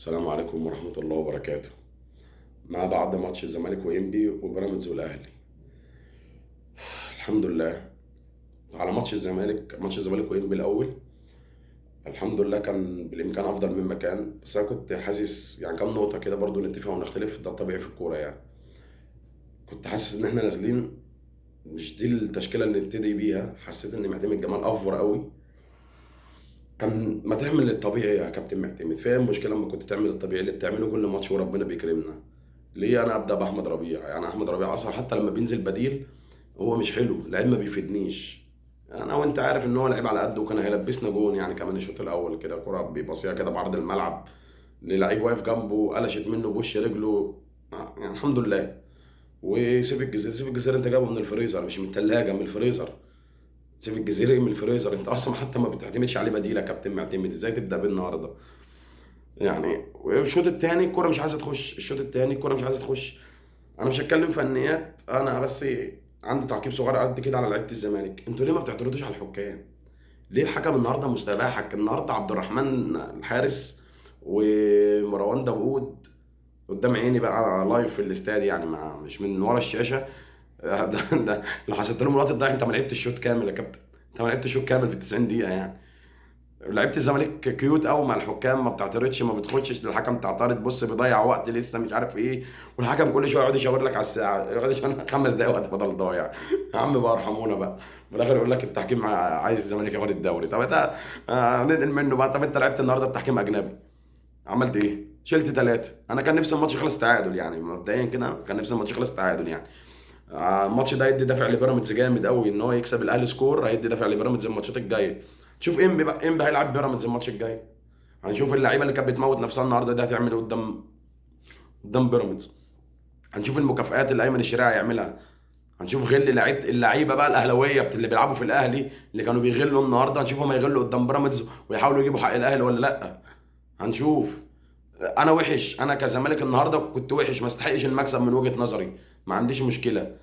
السلام عليكم ورحمة الله وبركاته. ما بعد ماتش الزمالك وإنبي وبيراميدز والأهلي، الحمد لله على ماتش الزمالك وإنبي الأول. الحمد لله كان بالإمكان أفضل مما كان، بس أنا كنت حاسس يعني كام نقطة كده برضو نتفق ونختلف، ده طبيعي في الكورة يعني. كنت حاسس إن إحنا نازلين مش دي التشكيلة اللي نبتدي بيها، حسيت إن معتمد جمال أفور قوي. كان ما تعمل الطبيعي يا كابتن معتمد، فاهم المشكلة لما كنت تعمل الطبيعي اللي بتعمله كل ماتش وربنا بيكرمنا؟ ليه انا ابدا باحمد ربيع؟ يعني احمد ربيع اصلا حتى لما بينزل بديل هو مش حلو، لعيب ما بيفيدنيش. انا وانت عارف ان هو لعيب على قده، وكان هيلبسنا جون يعني كمان الشوط الاول كده، كرة بيباصيها كده بعرض الملعب للعيب واقف جنبه، قلشت منه بوش رجله. يعني الحمد لله. وسيف الجزيري انت جايبه من الفريزر مش من الثلاجه، من الفريزر. سيف الجزيري من الفريزر، انت اصلا حتى ما بتعتمدش عليه بديل يا كابتن معتمد، ازاي تبدا بيه النهارده؟ يعني الشوط الثاني الكرة مش عايزه تخش، الشوط الثاني الكرة مش عايزه تخش. انا مش هتكلم فنيات، انا بس عندي تعقيب صغير قد كده على لعيبه الزمالك. انتوا ليه ما بتعترضوش على الحكام؟ ليه الحكم النهارده مستباحك؟ النهارده عبد الرحمن الحارس ومروان داوود قدام عيني بقى لايف في الاستاد، يعني مش من ورا الشاشه. ده لو حسيت لهم الوقت ده، انت ما لعبتش الشوط كامل يا كابتن، انت ما لعبتش الشوط كامل في 90 دقيقه يعني. لعيبه الزمالك كيوت قوي مع الحكام، ما بتعترضش، ما بتخشش للحكم تعترض، بص بيضيع وقت لسه مش عارف ايه، والحكم كل شويه يقعد يشاور لك على الساعه، يقعد يشاور 5 دقايق وقت بدل ضايع. يا عم بقى ارحمونا بقى. في الاخر يقول لك التحكيم عايز الزمالك ياخد الدوري. طب انت ننقل منه بقى. طب انت لعبت النهارده بتحكيم اجنبي، عملت ايه؟ شلت ثلاثه. انا كان نفسي الماتش يخلص تعادل يعني، مبدئيا كده كان نفسي الماتش يخلص تعادل يعني. الماتش ده هيدي دافع لبيراميدز جامد قوي، ان هو يكسب الاهلي سكور هيدي دافع لبيراميدز الماتشات الجايه. تشوف انبي بقى، انبي هيلعب بيراميدز الماتش الجاي. هنشوف اللعيبه اللي كانت بتموت نفسها النهارده دي هتعمل ايه قدام بيراميدز. هنشوف المكافآت اللي ايمن الشريعه هيعملها. هنشوف غل اللعيبه بقى الاهلاويه اللي بيلعبوا في الاهلي اللي كانوا بيغلوا النهارده، هنشوفهم هيغلوا قدام بيراميدز ويحاولوا يجيبوا حق الاهلي ولا لا. هنشوف. انا وحش، انا كزمالك النهارده كنت وحش، ما استحقش المكسب من وجهه نظري، ما عنديش مشكله.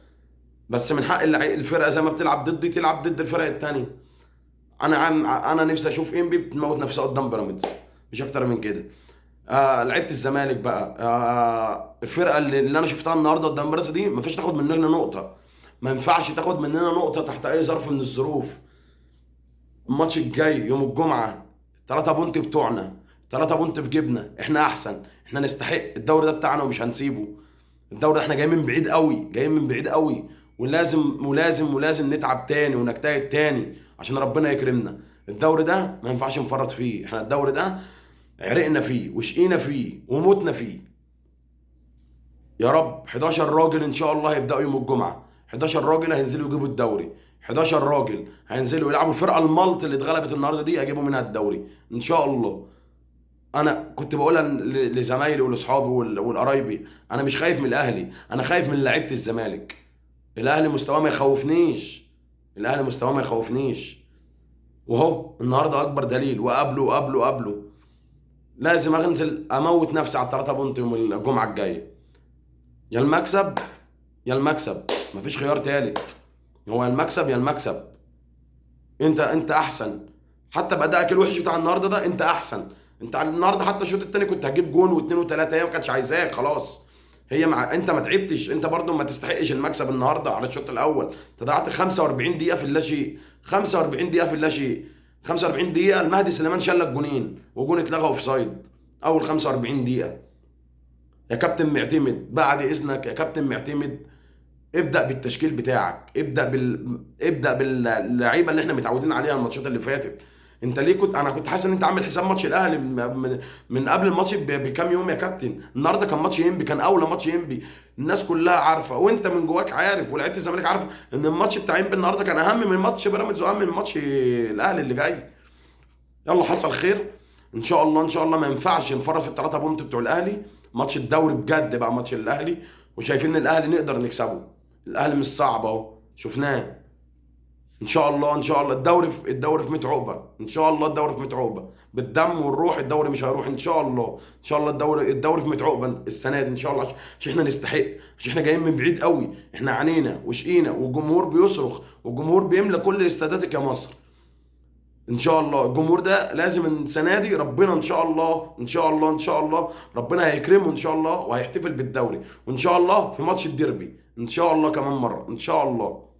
بس من حق الفرقه زي ما بتلعب ضدي تلعب ضد الفرق التانيه. انا نفسي اشوف انبي بتموت نفسها قدام بيراميدز، مش اكتر من كده. لعيبه الزمالك بقى، الفرقه اللي انا شفتها النهارده قدام بيراميدز دي ما فيش تاخد مننا نقطه. ما ينفعش تاخد مننا نقطه تحت اي ظرف من الظروف. الماتش الجاي يوم الجمعه، 3 بونت بتوعنا، 3 بونت في جيبنا، احنا احسن، احنا نستحق الدوري ده بتاعنا ومش هنسيبه. الدوري ده احنا جايين من بعيد قوي، جايين من بعيد قوي، ولازم ولازم ولازم نتعب تاني ونجتهد تاني عشان ربنا يكرمنا. الدوري ده ما ينفعش نفرط فيه، احنا الدوري ده عرقنا فيه وشقينا فيه وموتنا فيه. يا رب 11 راجل ان شاء الله هيبداوا يوم الجمعه، 11 راجل هينزلوا يجيبوا الدوري، 11 راجل هينزلوا يلعبوا الفرقه الملط اللي اتغلبت النهارده دي هيجيبوا منها الدوري ان شاء الله. انا كنت بقولها لزمايلي ولاصحابي والقرايبي، انا مش خايف من الاهلي، انا خايف من لعيبه الزمالك. الاهلي مستواه ما يخوفنيش، الاهلي مستواه ما يخوفنيش. وهو النهارده اكبر دليل، وقبله لازم انزل اموت نفسي على الثلاثه بونت يوم الجمعه الجايه. يا المكسب يا المكسب، مفيش خيار تالت. هو يا المكسب يا المكسب. انت احسن، حتى بادائك الوحش بتاع النهارده ده انت احسن. انت النهارده حتى الشوط الثاني كنت هتجيب جون واثنين وثلاثه، هي ما كانتش عايزاك خلاص. انت ما تعبتش، انت برضو ما تستحقش المكسب النهارده على الشوط الاول. انت ضيعت 45 دقيقه في اللاشيء، 45 دقيقه في اللاشيء. 45 دقيقه المهدي سليمان شال لك جونين وجون اتلغى اوف سايد اول 45 دقيقه. يا كابتن معتمد بعد اذنك يا كابتن معتمد، ابدا بالتشكيل بتاعك، ابدا باللعيبه اللي احنا متعودين عليها الماتشات اللي فاتت. انت ليه انا كنت حاسس ان انت عامل حساب ماتش الاهلي من قبل الماتش بكام يوم يا كابتن. النهارده كان ماتش ينبي، كان اولى ماتش ينبي. الناس كلها عارفه وانت من جواك عارف ولاعيبه الزمالك عارف ان الماتش بتاع ينبي النهارده كان اهم من ماتش بيراميدز واهم من ماتش الاهلي اللي جاي. يلا حصل خير. ان شاء الله ان شاء الله ما ينفعش نفرط في الثلاثه بونت بتوع الاهلي. ماتش الدوري بجد بقى ماتش الاهلي، وشايفين ان الاهلي نقدر نكسبه. الاهلي مش صعب اهو، شفناه. ان شاء الله ان شاء الله الدوري في 100 عقبه، ان شاء الله الدوري في 100 عقبه بالدم والروح. الدوري مش هيروح ان شاء الله، ان شاء الله الدوري في 100 عقبه السنه دي ان شاء الله، عشان احنا نستحق، عشان احنا جايين من بعيد قوي. احنا عانينا وشقينا والجمهور بيصرخ والجمهور بيملى كل استاداتك يا مصر. ان شاء الله الجمهور ده لازم السنه دي ربنا ان شاء الله ان شاء الله ان شاء الله ربنا هيكرمه ان شاء الله وهيحتفل بالدوري، وان شاء الله في ماتش الديربي ان شاء الله كمان مره ان شاء الله.